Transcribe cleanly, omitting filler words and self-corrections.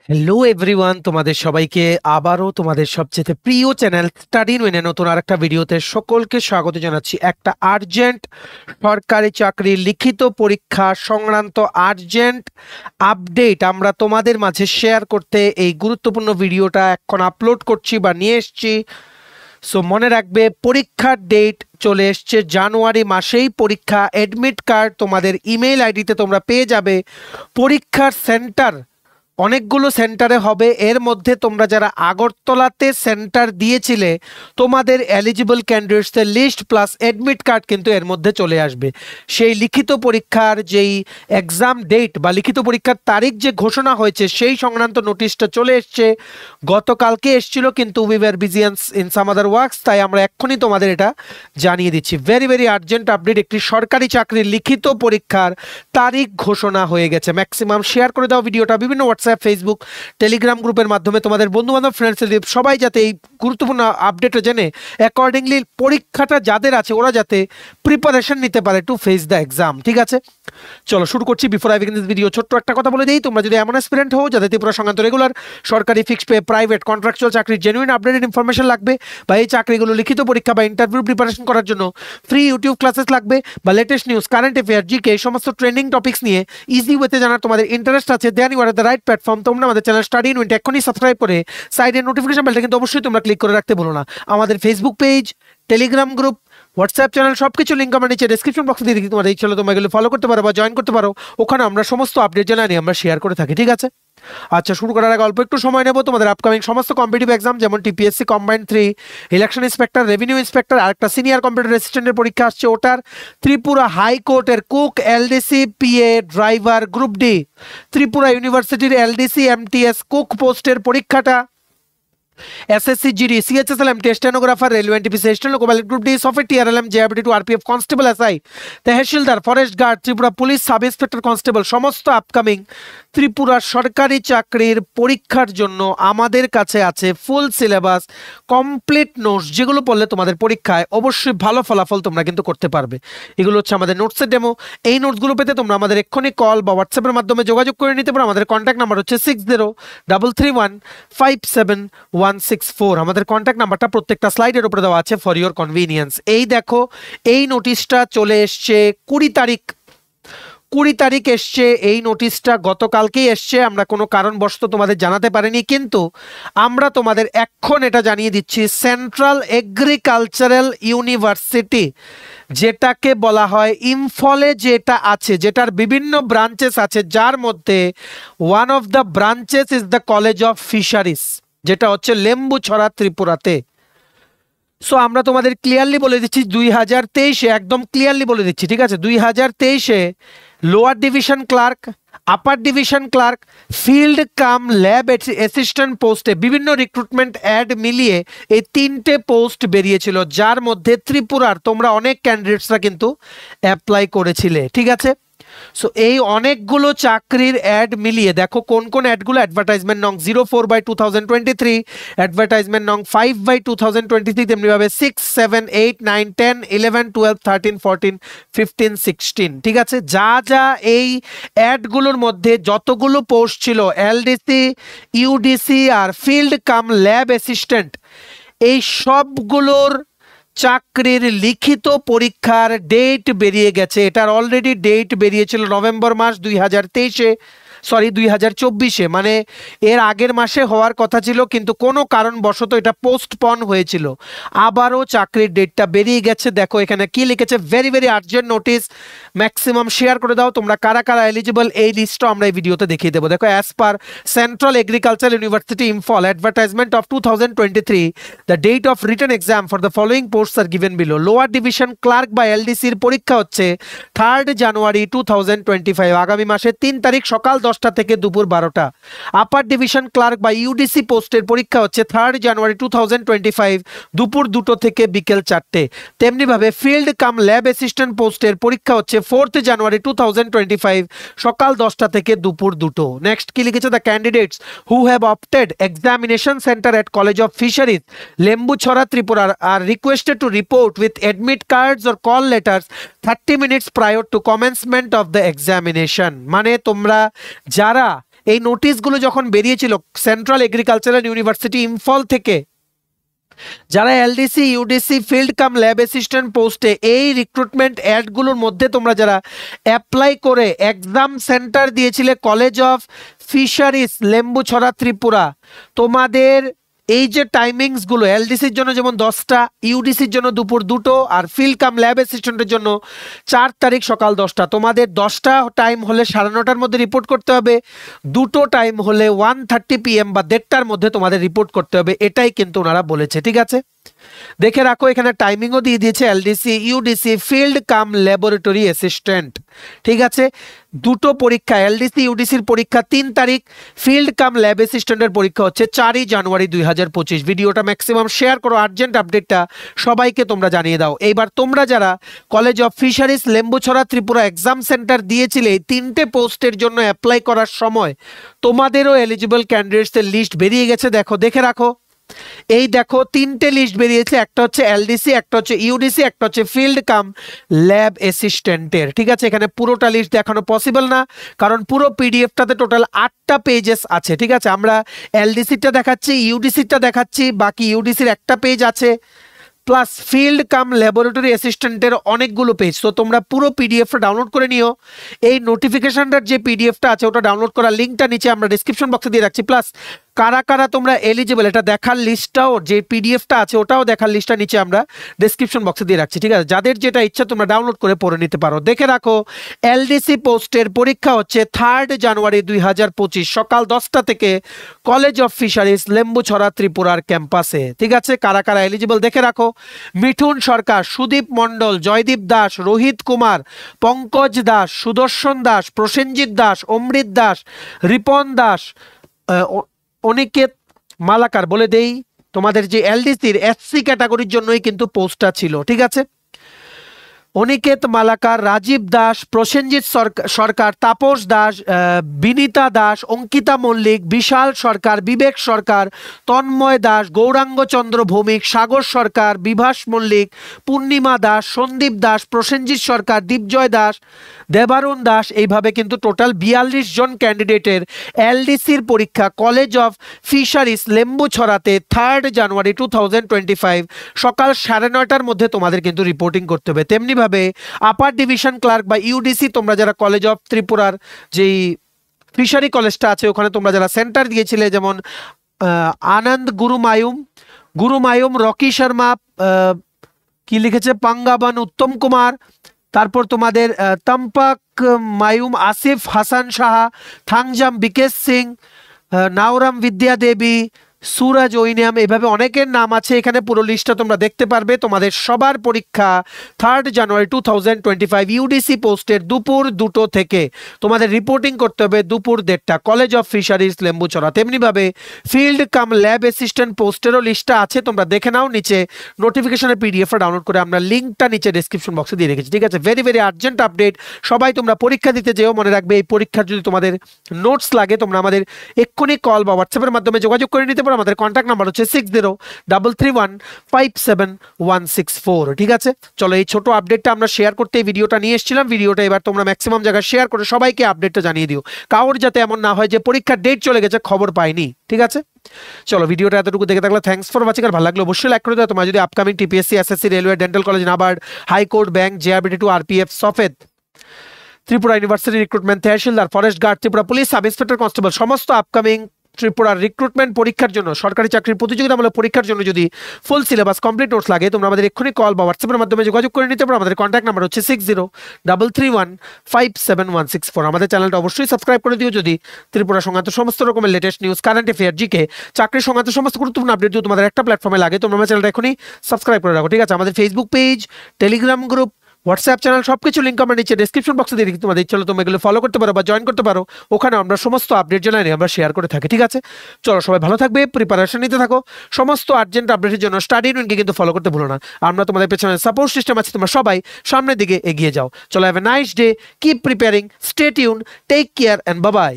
Hello everyone, তোমাদের সবাইকে আবারও তোমাদের সবচেয়ে প্রিয় চ্যানেল স্টাডি উইনে নতুন আরেকটা ভিডিওতে সকলকে স্বাগত জানাচ্ছি। একটা আর্জেন্ট সরকারি চাকরির লিখিত পরীক্ষা সংক্রান্ত আর্জেন্ট আপডেট আমরা তোমাদের মাঝে শেয়ার করতে এই গুরুত্বপূর্ণ ভিডিওটা এখন আপলোড করছি বা নিয়ে এসছি। সো মনে রাখবে, পরীক্ষার ডেট চলে এসছে জানুয়ারি মাসেই পরীক্ষা। অ্যাডমিট কার্ড তোমাদের ইমেল আইডিতে তোমরা পেয়ে যাবে। পরীক্ষার সেন্টার অনেকগুলো সেন্টারে হবে। এর মধ্যে তোমরা যারা আগরতলাতে সেন্টার দিয়েছিলে তোমাদের এলিজিবল ক্যান্ডিডেটসের লিস্ট প্লাস অ্যাডমিট কার্ড কিন্তু এর মধ্যে চলে আসবে। সেই লিখিত পরীক্ষার যেই এক্সাম ডেট বা লিখিত পরীক্ষার তারিখ যে ঘোষণা হয়েছে সেই সংক্রান্ত নোটিশটা চলে এসছে। গতকালকে এসছিল, কিন্তু we were busy in some other works, তাই আমরা এক্ষুনি তোমাদের এটা জানিয়ে দিচ্ছি। ভেরি ভেরি আর্জেন্ট আপডেট, একটি সরকারি চাকরির লিখিত পরীক্ষার তারিখ ঘোষণা হয়ে গেছে। ম্যাক্সিমাম শেয়ার করে দাও ভিডিওটা বিভিন্ন হোয়াটসঅ্যাপ, ফেসবুক, টেলিগ্রাম গ্রুপের মাধ্যমে তোমাদের বন্ধুবান্ধব ফ্রেন্ডসদের সবাই যাতে এই গুরুত্বপূর্ণ আপডেটটা জেনে অ্যাকর্ডিংলি পরীক্ষাটা যাদের আছে ওরা যাতে প্রিপারেশন নিতে পারে টু ফেস দ্য এক্সাম। ঠিক আছে, চলো শুরু করছি। Before I begin this video ছোট্ট একটা কথা বলে দিই, তোমরা যদি এমন অ্যাসপিরেন্ট হও যাদের ত্রিপুরা সংক্রান্ত রেগুলার সরকারি ফিক্সড পে, প্রাইভেট, কন্ট্রাকচুয়াল চাকরির জেনুইন আপডেটেড ইনফরমেশন লাগবে, বা এই চাকরিগুলো লিখিত পরীক্ষা বা ইন্টারভিউ প্রিপারেশন করার জন্য ফ্রি ইউটিউব ক্লাসেস লাগবে, বা latest news, current affair, GK, এই সমস্ত ট্রেন্ডিং টপিক্স নিয়ে ইজি ওয়েতে জানার তোমাদের ইন্টারেস্ট আছে, then you are the right platform. তোমরা আমাদের চ্যানেল স্টাডি ইন উইন্ট এখনই সাবস্ক্রাইব করে সাইডের নোটিফিকেশন বেলটা কিন্তু অবশ্যই তোমরা ক্লিক করে রাখতে ভুলো না। আমাদের Facebook page, Telegram group, WhatsApp channel সবকিছু লিঙ্ক আমার নিচে ডেসক্রিপশন বক্সে দিয়ে দিচ্ছি। তোমার এই চ্যানেল তোমরা এগুলো ফলো করতে পারো বা জয়েন করতে পারো, ওখানে আমরা সমস্ত আপডেট জানানি আমরা শেয়ার করে থাকি। ঠিক আছে, আচ্ছা শুরু করার আগে অল্প একটু সময় নেব। তোমাদের আপকামিং সমস্ত কম্পিটিটিভ এক্সাম যেমন TPSC combined 3, election inspector, revenue inspector, আর একটা সিনিয়র কম্পিউটার অ্যাসিস্ট্যান্টের পরীক্ষা আসছে, ওটার ত্রিপুরা হাইকোর্টের cook, LDC, PA, driver, group D, Tripura ইউনিভার্সিটির এলডিসি, এমটিএস কুক পোস্টের পরীক্ষাটা, SSC GD CHSL MT stenographer railway NTPC steno कोबाल group D software TRLM JRP two RPF constable SI tehsildar forest guard Tripura police sub inspector constable समस्त upcoming Tripura সরকারি চাকরির পরীক্ষার জন্য আমাদের কাছে আছে ফুল সিলেবাস, কমপ্লিট নোটস, যেগুলো পড়লে তোমাদের পরীক্ষায় অবশ্যই ভালো ফলাফল তোমরা কিন্তু করতে পারবে। এগুলো হচ্ছে আমাদের নোটসের ডেমো। এই নোটসগুলো পেতে তোমরা আমাদের এক্ষুনি কল বা হোয়াটসঅ্যাপের মাধ্যমে যোগাযোগ করে নিতে পারো। আমাদের কন্ট্যাক্ট নাম্বার হচ্ছে 6033157164। আমাদের কন্ট্যাক্ট নাম্বারটা প্রত্যেকটা স্লাইডের উপরে দেওয়া আছে ফর ইওর কনভিনিয়েন্স। এই দেখো, এই নোটিশটা চলে এসছে 20 তারিখ এসছে। এই নোটিশটা গতকালকেই এসছে, আমরা কোনো কারণবশত তোমাদের জানাতে পারিনি, কিন্তু আমরা তোমাদের এখন এটা জানিয়ে দিচ্ছি। সেন্ট্রাল এগ্রিকালচারাল ইউনিভার্সিটি, যেটাকে বলা হয় ইম্ফলে, যেটা আছে, যেটার বিভিন্ন ব্রাঞ্চেস আছে, যার মধ্যে one of the branches is the college of fisheries, যেটা হচ্ছে লেম্বুছড়া ত্রিপুরাতে। সো আমরা তোমাদের ক্লিয়ারলি বলে দিচ্ছি 2023-এ, একদম ক্লিয়ারলি বলে দিচ্ছি, ঠিক আছে, 2023-এ lower division clerk, upper division clerk, field cum lab assistant পোস্টে বিভিন্ন রিক্রুটমেন্ট অ্যাড মিলিয়ে এই 3টে পোস্ট বেরিয়েছিল, যার মধ্যে ত্রিপুরার তোমরা অনেক ক্যান্ডিডেটসরা কিন্তু অ্যাপ্লাই করেছিলে। ঠিক আছে, সো এই অনেকগুলো চাকরির অ্যাড মিলিয়ে দেখো কোন কোন অ্যাডগুলো। অ্যাডভার্টাইজমেন্ট নং 04/2023, অ্যাডভার্টাইজমেন্ট নং 5/2023, তেমনিভাবে 6, 7, 8, 9, 10, 11, 12, 13, 14, 15, 16। ঠিক আছে, যা যা এই অ্যাডগুলোর মধ্যে যতগুলো পোস্ট ছিল এলডিসি, ইউডিসি আর ফিল্ড কাম ল্যাব অ্যাসিস্ট্যান্ট, এই সবগুলোর চাকরির লিখিত পরীক্ষার ডেট বেরিয়ে গেছে। এটার অলরেডি ডেট বেরিয়েছিল নভেম্বর মাস 2024-এ, মানে এর আগের মাসে হওয়ার কথা ছিল, কিন্তু কোনো কারণবশত এটা পোস্টপন হয়েছিল। আবারও চাকরির ডেটটা বেরিয়ে গেছে। দেখো এখানে কি লিখেছে, very very urgent notice, maximum share করে দাও। তোমরা কারা কারা এলিজিবল এই লিস্টটা আমরা এই ভিডিওতে দেখিয়ে দেবো। দেখো, as per central agriculture university Imphal advertisement of 2023, the date of written exam for the following posts are given below. Lower division clerk বা এলডিসির পরীক্ষা হচ্ছে 3 জানুয়ারি 2025, আগামী মাসের 3 তারিখ সকাল 10টা থেকে দুপুর 12টা। আপার ডিভিশন ক্লার্ক বা ইউডিসি পোস্টের পরীক্ষা হচ্ছে 3 জানুয়ারি 2025, দুপুর 2টো থেকে বিকেল 4টে। তেমনিভাবে ফিল্ড কাম ল্যাব অ্যাসিস্ট্যান্ট পোস্টের পরীক্ষা হচ্ছে 4 জানুয়ারি 2025, সকাল 10টা থেকে দুপুর 2টো। নেক্সট কি লিখেছে, the candidates who have opted examination centre at college of fisheries Lembucherra Tripura are requested to report with admit cards or call letters 30 minutes prior to commencement of the examination। মানে তোমরা যারা এই নোটিশগুলো যখন বেরিয়েছিল সেন্ট্রাল এগ্রিকালচারাল ইউনিভার্সিটি ইম্ফল থেকে, যারা LDC UDC field cum lab assistant পোস্টে এই রিক্রুটমেন্ট অ্যাডগুলোর মধ্যে তোমরা যারা অ্যাপ্লাই করে এক্সাম সেন্টার দিয়েছিলে college of fisheries Lembucherra Tripura, তোমাদের এই যে টাইমিংসগুলো এলডিসির জন্য যেমন 10টা, ইউডিসির জন্য দুপুর 2টো, আর ফিল্ড কাম ল্যাব অ্যাসিস্ট্যান্টের জন্য 4 তারিখ সকাল 10টা। তোমাদের 10টা টাইম হলে 9:30টার মধ্যে রিপোর্ট করতে হবে, 2টো টাইম হলে 1:30 PM বা 1:30টার মধ্যে তোমাদের রিপোর্ট করতে হবে। এটাই কিন্তু ওনারা বলেছে, ঠিক আছে? দেখে রাখো, এখানে টাইমিংও দিয়ে দিয়েছে এলডিসি ইউডিসি ফিল্ড কাম ল্যাবরেটরি অ্যাসিস্ট্যান্ট, ঠিক আছে? দুটো পরীক্ষা, এলডিসি ইউডিসির পরীক্ষা 3 তারিখ, ফিল্ড কাম ল্যাব অ্যাসিস্ট্যান্টের পরীক্ষা হচ্ছে 4ই জানুয়ারি 2025। ভিডিওটা ম্যাক্সিমাম শেয়ার করো, আর্জেন্ট আপডেটটা সবাইকে তোমরা জানিয়ে দাও। এইবার তোমরা যারা college of fisheries Lembucherra Tripura exam centre দিয়েছিলে এই 3টে পোস্টের জন্য অ্যাপ্লাই করার সময় তোমাদেরও এলিজিবল ক্যান্ডিডেটসের লিস্ট বেরিয়ে গেছে। দেখো, দেখে রাখো, এই দেখো 3টে লিস্ট বেরিয়েছে, একটা হচ্ছে এলডিসি, একটা হচ্ছে ইউডিসি, একটা হচ্ছে ফিল্ড কাম ল্যাব অ্যাসিস্ট্যান্টের, ঠিক আছে? এখানে পুরোটা লিস্ট দেখানো পসিবল না, কারণ পুরো পিডিএফটাতে টোটাল 8টা পেজেস আছে, ঠিক আছে? আমরা এলডিসিটা দেখাচ্ছি, ইউডিসিটা দেখাচ্ছি, বাকি ইউডিসির একটা পেজ আছে, প্লাস ফিল্ড কাম ল্যাবরেটরি অ্যাসিস্ট্যান্টের অনেকগুলো পেজ। তো তোমরা পুরো পিডিএফটা ডাউনলোড করে নিও। এই নোটিফিকেশনটার যে পিডিএফটা আছে ওটা ডাউনলোড করার লিঙ্কটা নিচে আমরা ডিসক্রিপশন বক্সে দিয়ে রাখছি, প্লাস কারা কারা তোমরা এলিজিবল এটা দেখার লিস্টটাও, যে পিডিএফটা আছে ওটাও দেখার লিস্টটা নিচে আমরা ডেসক্রিপশন বক্সে দিয়ে রাখছি, ঠিক আছে? যাদের যেটা ইচ্ছা তোমরা ডাউনলোড করে পড়ে নিতে পারো। দেখে রাখো, এলডিসি পোস্টের পরীক্ষা হচ্ছে 3 জানুয়ারি 2025 সকাল 10টা থেকে কলেজ অফ ফিশারিজ লেম্বুছড়া ত্রিপুরার ক্যাম্পাসে, ঠিক আছে? কারা কারা এলিজিবল দেখে রাখো, মিঠুন সরকার, সুদীপ মণ্ডল, জয়দীপ দাস, রোহিত কুমার, পঙ্কজ দাস, সুদর্শন দাস, প্রসেনজিৎ দাস, অমৃত দাস, রিপন দাস, অনিকেত মালাকার। বলে দেই তোমাদের যে এলডিসির এসসি ক্যাটাগরির জন্যই কিন্তু পোস্টটা ছিল, ঠিক আছে? অনিকেত মালাকার, রাজীব দাস, প্রসেনজিৎ সরকার, তাপস দাস, বিনীতা দাস, অঙ্কিতা মল্লিক, বিশাল সরকার, বিবেক সরকার, তন্ময় দাস, গৌরাঙ্গ চন্দ্র ভৌমিক, সাগর সরকার, বিভাস মল্লিক, পূর্ণিমা দাস, সন্দীপ দাস, প্রসেনজিৎ সরকার, দীপজয় দাস, দেবারুণ দাস, এইভাবে কিন্তু টোটাল 42 জন ক্যান্ডিডেটের এলডিসির পরীক্ষা কলেজ অফ ফিশারিজ লেম্বুছড়াতে 3 জানুয়ারি 2025 সকাল 9:30টার মধ্যে তোমাদের কিন্তু রিপোর্টিং করতে হবে। তেমনি ভাবে আপার ডিভিশন ক্লার্ক বা ইউডিসি তোমরা যারা কলেজ অফ ত্রিপুরার যেই ফিশারি কলেজটা আছে ওখানে তোমরা যারা সেন্টার দিয়েছিলে, যেমন আনন্দ গুরুমায়ুম, রকি শর্মা, কি লিখেছে, পাঙ্গাবান উত্তম কুমার, তারপর তোমাদের তম্পাক মায়ুম, আসিফ হাসান সাহা, থাংজাম বিকেশ সিং, নাওরাম বিদ্যা দেবী, সুরাজ ওইনিয়াম, এইভাবে অনেকের নাম আছে। এখানে পুরো লিস্টটা তোমরা দেখতে পারবে। তোমাদের সবার পরীক্ষা 3 জানুয়ারি 2025 ইউডিসি পোস্টের দুপুর 2টো থেকে তোমাদের রিপোর্টিং করতে হবে দুপুর 1:30 কলেজ অফ ফিশারিজ লেম্বুছড়া। তেমনিভাবে ফিল্ড কাম ল্যাব অ্যাসিস্ট্যান্ট পোস্টেরও লিস্টটা আছে, তোমরা দেখে নাও নিচে নোটিফিকেশনের পিডিএফটা ডাউনলোড করে আমরা লিঙ্কটা নিচে ডেসক্রিপশন বক্সে দিয়ে রেখেছি, ঠিক আছে? ভেরি ভেরি আর্জেন্ট আপডেট, সবাই তোমরা পরীক্ষা দিতে যেও। মনে রাখবে এই পরীক্ষার যদি তোমাদের নোটস লাগে তোমরা আমাদের এক্ষুনি কল বা হোয়াটসঅ্যাপের মাধ্যমে যোগাযোগ করে নিতে পারো। আমাদের কন্ট্যাক্ট নাম্বার হচ্ছে 6033157164, ঠিক আছে? চলো, এই ছোট আপডেটটা আমরা শেয়ার করতে এই ভিডিওটা নিয়ে এসেছিলাম। ভিডিওটা এবার তোমরা ম্যাক্সিমাম জায়গায় শেয়ার করে সবাইকে আপডেটটা জানিয়ে দিও, কারোর যাতে এমন না হয় যে পরীক্ষার ডেট চলে গেছে খবর পাইনি, ঠিক আছে? চলো, ভিডিওটা এতটুকু দেখে থাকলে থ্যাঙ্কস ফর ওয়াচিং। আর ভালো লাগলো অবশ্যই লাইক করে দাও। তোমরা যদি upcoming TPSC, SSC, railway, dental college, NABARD, high court, bank, জেআরবিটি2, আরপিএফ, সফেদ, Tripura university recruitment, tehsildar, forest guard, Tripura police, sub inspector, constable, সমস্ত আপকামিং ত্রিপুরার রিক্রুটমেন্ট পরীক্ষার জন্য, সরকারি চাকরির প্রতিযোগিতামূলক পরীক্ষার জন্য যদি ফুল সিলেবাস কমপ্লিট নোটস লাগে তোমরা আমাদের এক্ষুনি কল বা হোয়াটসঅ্যাপের মাধ্যমে যোগাযোগ করে নিতে পারো। আমাদের কন্ট্যাক্ট নাম্বার হচ্ছে 6033157164। আমাদের চ্যানেলটা অবশ্যই সাবস্ক্রাইব করে দিও যদি ত্রিপুরা সংক্রান্ত সমস্ত রকমের latest news, current affair, GK, চাকরির সংক্রান্ত সমস্ত গুরুত্বপূর্ণ আপডেট যদি তোমাদের একটা প্ল্যাটফর্মে লাগে তোমরা আমার চ্যানেলটা এখনই সাবস্ক্রাইব করে রাখো, ঠিক আছে? আমাদের Facebook page, Telegram group, WhatsApp channel সবকিছু লিঙ্ক আমরা নিচে ডেসক্রিপশন বক্সে দিয়ে দিচ্ছি। তোমাদের ইচ্ছা হলে তোমরা এগুলো ফলো করতে পারো বা জয়েন করতে পারো, ওখানে আমরা সমস্ত আপডেট জানাই আমরা শেয়ার করে থাকি, ঠিক আছে? চলো, সবাই ভালো থাকবে, প্রিপারেশন নিতে থাকো। সমস্ত আর্জেন্ট আপডেটের জন্য স্টাডি ইউনিয়নকে কিন্তু ফলো করতে ভুলো না। আমরা তোমাদের পেছনে সাপোর্ট সিস্টেম আছে, তোমরা সবাই সামনের দিকে এগিয়ে যাও। চলো, have a nice day, keep preparing, stay tune, take care and bye by.